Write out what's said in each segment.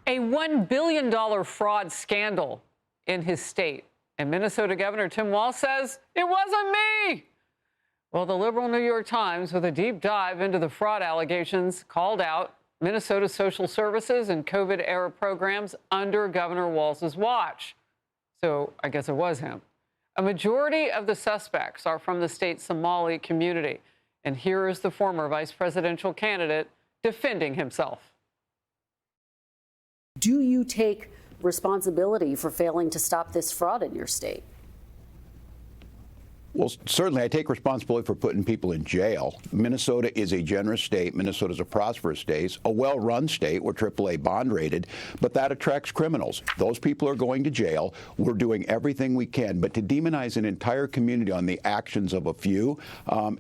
A $1 billion fraud scandal in his state. And Minnesota Governor Tim Walz says, it wasn't me. Well, the liberal New York Times, with a deep dive into the fraud allegations, called out Minnesota's social services and COVID-era programs under Governor Walz's watch. So I guess it was him. A majority of the suspects are from the state's Somali community. And here is the former vice presidential candidate defending himself. Do you take responsibility for failing to stop this fraud in your state? Well, certainly I take responsibility for putting people in jail. Minnesota is a generous state. Minnesota is a prosperous state, a well-run state. We're AAA bond rated, but that attracts criminals. Those people are going to jail. We're doing everything we can. But to demonize an entire community on the actions of a few,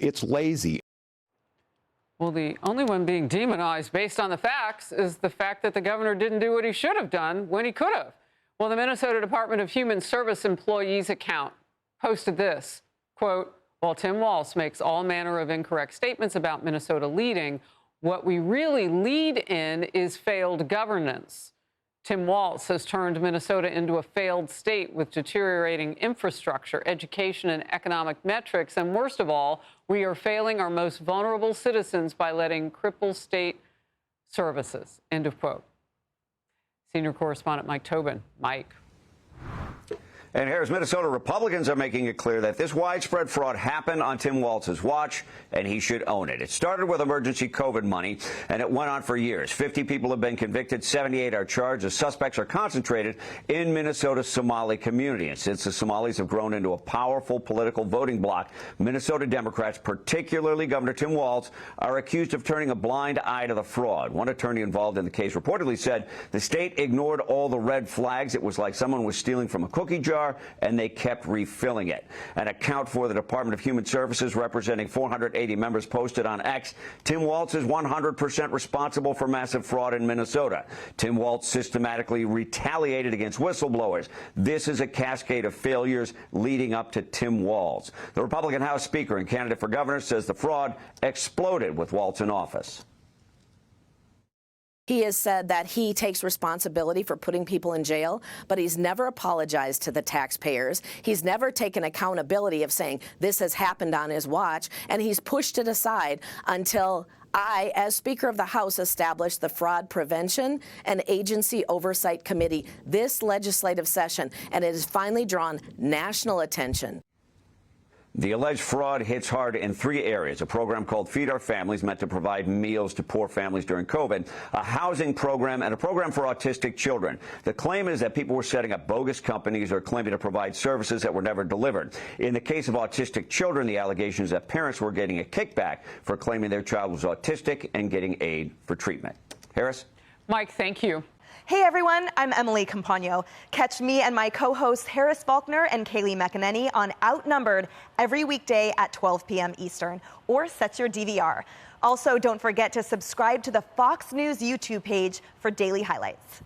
it's lazy. Well, the only one being demonized based on the facts is the fact that the governor didn't do what he should have done when he could have. Well, the Minnesota Department of Human Service employees account posted this. Quote, while Tim Walz makes all manner of incorrect statements about Minnesota leading, what we really lead in is failed governance. Tim Walz has turned Minnesota into a failed state with deteriorating infrastructure, education, and economic metrics. And worst of all, we are failing our most vulnerable citizens by letting cripple state services. End of quote. Senior correspondent Mike Tobin. Mike. And here's Minnesota Republicans are making it clear that this widespread fraud happened on Tim Walz's watch, and he should own it. It started with emergency COVID money, and it went on for years. 50 people have been convicted, 78 are charged. The suspects are concentrated in Minnesota's Somali community. And since the Somalis have grown into a powerful political voting bloc, Minnesota Democrats, particularly Governor Tim Walz, are accused of turning a blind eye to the fraud. One attorney involved in the case reportedly said the state ignored all the red flags. It was like someone was stealing from a cookie jar, and they kept refilling it. An account for the Department of Human Services representing 480 members posted on X. Tim Walz is 100% responsible for massive fraud in Minnesota. Tim Walz systematically retaliated against whistleblowers. This is a cascade of failures leading up to Tim Walz. The Republican House Speaker and candidate for governor says the fraud exploded with Walz in office. He has said that he takes responsibility for putting people in jail, but he's never apologized to the taxpayers. He's never taken accountability of saying this has happened on his watch, and he's pushed it aside until I, as Speaker of the House, established the Fraud Prevention and Agency Oversight Committee this legislative session, and it has finally drawn national attention. The alleged fraud hits hard in 3 areas. A program called Feed Our Families, meant to provide meals to poor families during COVID, a housing program, and a program for autistic children. The claim is that people were setting up bogus companies or claiming to provide services that were never delivered. In the case of autistic children, the allegation is that parents were getting a kickback for claiming their child was autistic and getting aid for treatment. Harris? Mike, thank you. Hey everyone, I'm Emily Campagno. Catch me and my co-hosts Harris Faulkner and Kaylee McEnany on Outnumbered every weekday at 12 p.m. Eastern, or set your DVR. Also, don't forget to subscribe to the Fox News YouTube page for daily highlights.